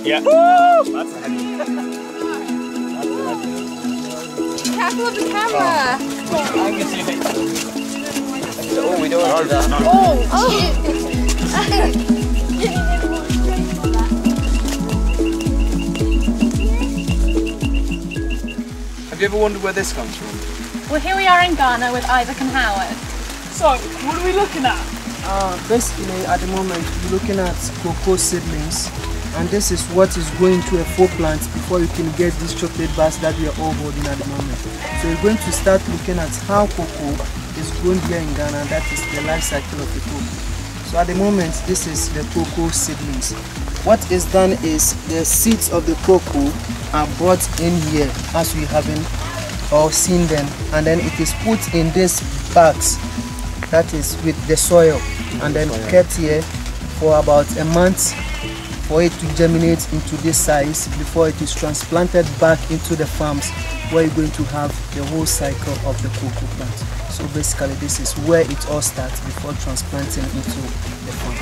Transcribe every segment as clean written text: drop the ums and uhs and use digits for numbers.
Yeah. That's a heavy. Be careful of the camera. Oh, we don't want to do that. Have you ever wondered where this comes from? Well, here we are in Ghana with Isaac and Howard. So, what are we looking at? Basically, at the moment, we're looking at cocoa seedlings, and this is what is going to a full plant before you can get these chocolate bars that we are all holding at the moment. So we're going to start looking at how cocoa is grown here in Ghana. That is the life cycle of the cocoa. So at the moment, this is the cocoa seedlings. What is done is the seeds of the cocoa are brought in here as we haven't or seen them, and then it is put in these bags, that is with the soil, and then kept here for about a month for it to germinate into this size before it is transplanted back into the farms where you're going to have the whole cycle of the cocoa plant. So basically this is where it all starts before transplanting into the farm.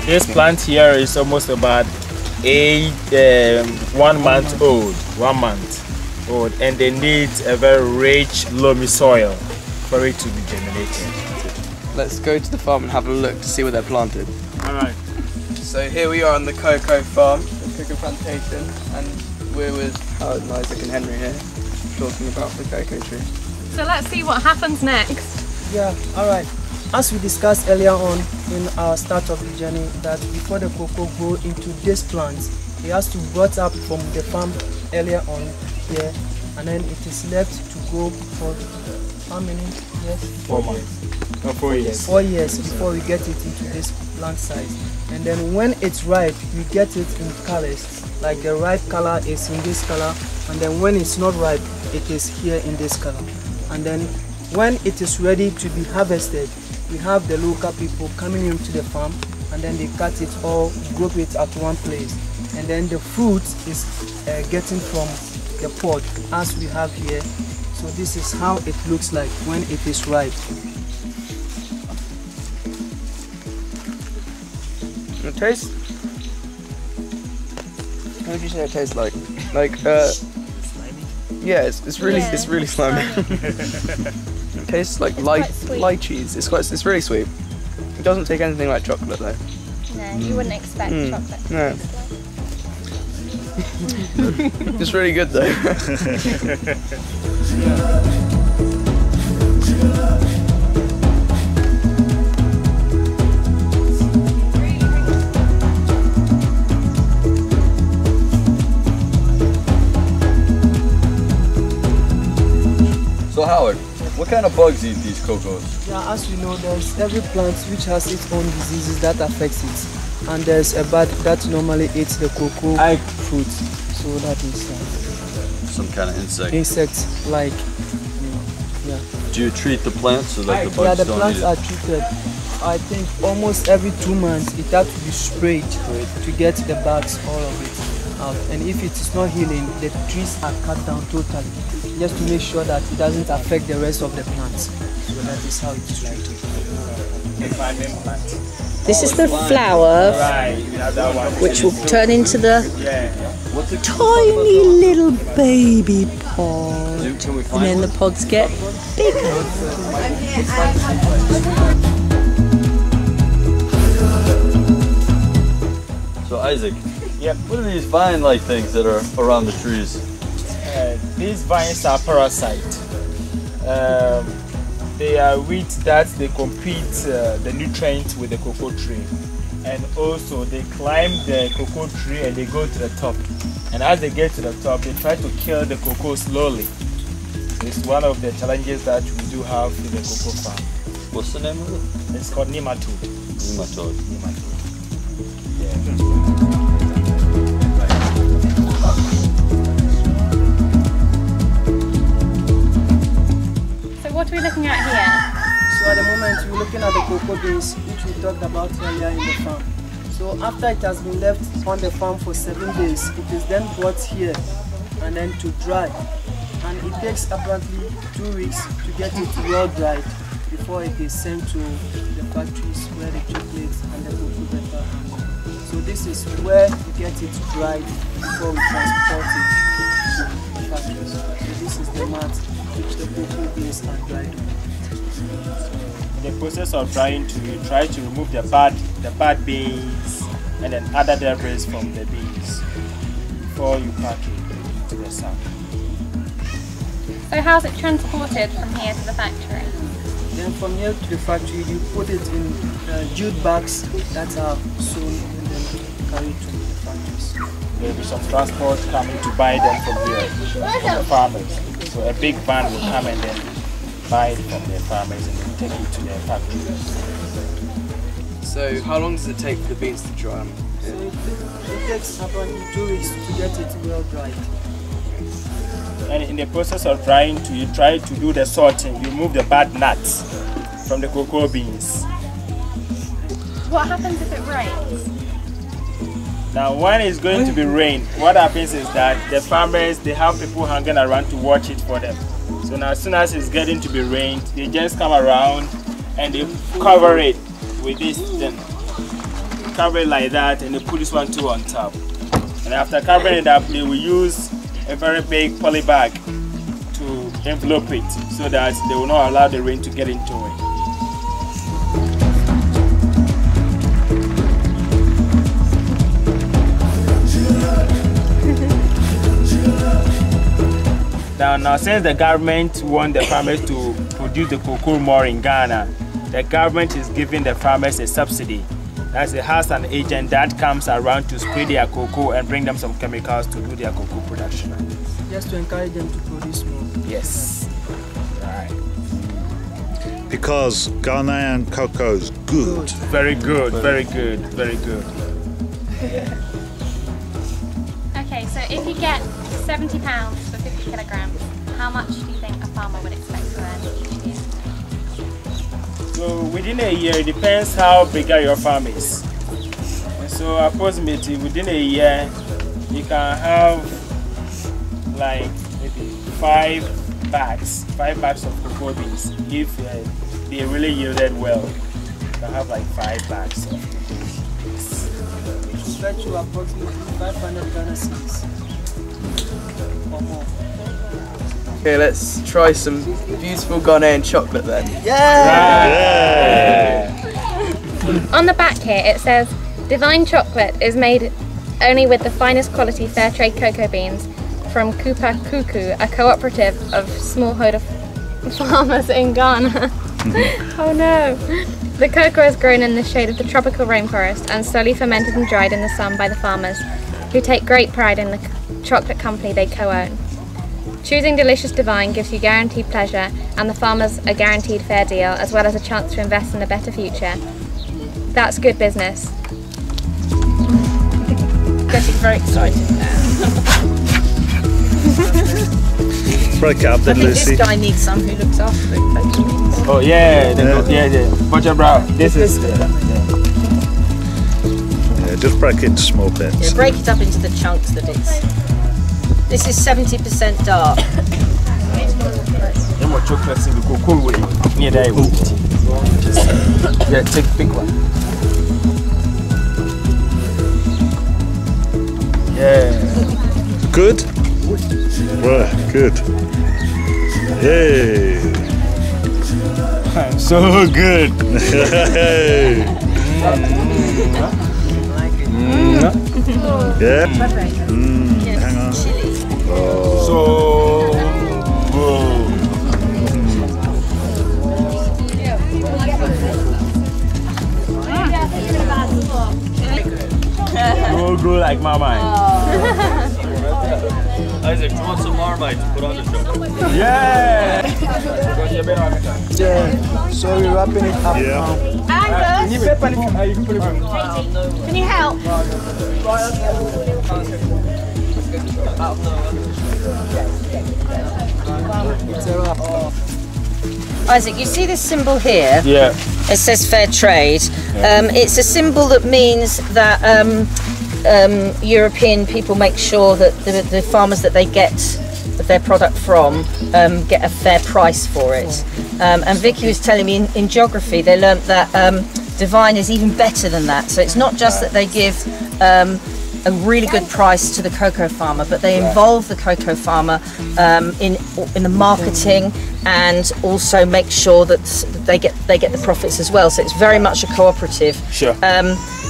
This plant here is almost about 1 month old. 1 month old, and they need a very rich loamy soil for it to be germinated. Let's go to the farm and have a look to see where they're planted. Alright. So here we are on the cocoa farm, the cocoa plantation, and we're with Howard and Isaac and Henry here, talking about the cocoa tree. So let's see what happens next. Yeah, alright. As we discussed earlier on in our start of the journey, that before the cocoa grow into this plant, it has to be brought up from the farm earlier on here, and then it is left to go for how many years? 4 months. No, 4 years. 4 years before we get it into this plant size. And then when it's ripe, we get it in colors. Like the ripe color is in this color, and then when it's not ripe, it is here in this color. And then when it is ready to be harvested, we have the local people coming into the farm, and then they cut it all, group it at one place. And then the fruit is getting from the pod as we have here. So this is how it looks like when it is ripe. The taste? What would you say it tastes like? Like Slimy. yeah, it's really slimy. It tastes like lychees. It's really sweet. It doesn't take anything like chocolate though. No, you wouldn't expect chocolate. No. It's really good though. So Howard, what kind of bugs eat these cocos? Yeah, as we know, there's every plant which has its own diseases that affects it, and there's a bug that normally eats the cocoa fruit. So that is Some kind of insect. insects like yeah. Do you treat the plants so that the Yeah, bugs the don't plants eat are it? treated. I think almost every 2 months it has to be sprayed to get the bugs, all of it out. And if it is not healing, the trees are cut down totally, just to make sure that it doesn't affect the rest of the plants. So that is how it is treated. This is the flower, which will turn into the tiny little baby pod, and then the pods get bigger. So Isaac, what are these vine-like things that are around the trees? These vines are parasites. They are weeds that they compete the nutrients with the cocoa tree, and also they climb the cocoa tree and they go to the top. And as they get to the top, they try to kill the cocoa slowly. So it's one of the challenges that we do have in the cocoa farm. What's the name of it? It's called nematode. Nematode. What are we looking at here? So at the moment we're looking at the cocoa beans, which we talked about earlier in the farm. So after it has been left on the farm for 7 days, it is then brought here and then to dry. And it takes apparently 2 weeks to get it well dried before it is sent to the factories where the chocolates and the cocoa butter are made. So this is where we get it dried before we transport it to the factories. So this is the mat which the cocoa beans are dried on. In the process of drying, you try to remove the bad beans and then other debris from the beans before you pack it to the sack. So how's it transported from here to the factory? Then from here to the factory, you put it in jute bags that are sewn and then carry it to the factories. There will be some transport coming to buy them from here, from the farmers. So a big van will come and then buy it from the farmers and then take it to their factory. So how long does it take for the beans to dry? So it takes about 2 weeks to get it well dried. And in the process of drying, you try to do the sorting. You remove the bad nuts from the cocoa beans. What happens if it rains? Now, when it's going to be rain, what happens is that the farmers, they have people hanging around to watch it for them. So now, as soon as it's getting to be rained, they just come around and they cover it with this thing. Cover it like that, and they put this one too on top. And after covering it up, they will use a very big poly bag to envelope it so that they will not allow the rain to get into it. Now, since the government want the farmers to produce the cocoa more in Ghana, the government is giving the farmers a subsidy. That's it has an agent that comes around to spray their cocoa and bring them some chemicals to do their cocoa production. Just to encourage them to produce more. Yes. Right. Because Ghanaian cocoa is good. Very good, very good, very good. Okay, so if you get £70 for 50 kilograms, how much do you think a farmer would expect to earn each year? So within a year, it depends how big your farm is. And so approximately within a year, you can have like maybe 5 bags of cocoa beans. If they really yielded well, you can have like 5 bags of cocoa beans. Compared to approximately 500 Ghana cedis or more. Okay, let's try some beautiful Ghanaian chocolate then. On the back here it says, Divine chocolate is made only with the finest quality fair trade cocoa beans from Kupa Kuku, a cooperative of smallholder farmers in Ghana. Oh no! The cocoa is grown in the shade of the tropical rainforest and slowly fermented and dried in the sun by the farmers, who take great pride in the chocolate company they co-own. Choosing delicious Divine gives you guaranteed pleasure and the farmers a guaranteed fair deal, as well as a chance to invest in a better future. That's good business. Getting very excited now. Break it up then, Lucy. This guy needs some who looks after the cocoa beans. Oh yeah, butcher brown. This is Yeah, just break it into small bits. Yeah, break it up into the chunks that it's. This is 70% dark. No more chocolates in the cocoa way. Near there, yeah, take big one. Yeah. Good? Right, good. Yay! I'm so good. Hey! Yeah? Hang on. Oh. So good like Marmite. Isaac, do you want some Marmite to put on the chocolate? Yeah. So we're wrapping it up now. Angus, can you help? It's a wrap. Isaac, you see this symbol here? Yeah. It says fair trade. It's a symbol that means that European people make sure that the farmers that they get their product from get a fair price for it. And Vicky was telling me in geography they learnt that Divine is even better than that. So it's not just that they give a really good price to the cocoa farmer, but they involve the cocoa farmer in the marketing, and also make sure that they get the profits as well. So it's very much a cooperative. Sure.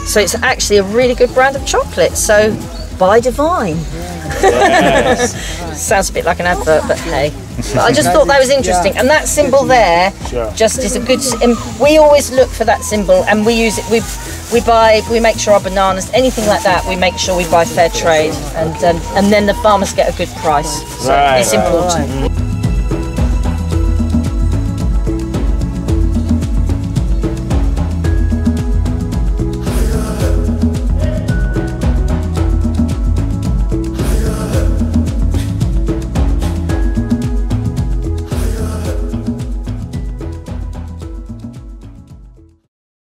So it's actually a really good brand of chocolate. So buy Divine. Yes. Sounds a bit like an advert, but hey. But I just thought that was interesting, and that symbol there just is a good. We always look for that symbol, and we use it. We make sure our bananas, anything like that, we make sure we buy fair trade, and then the farmers get a good price. So it's important.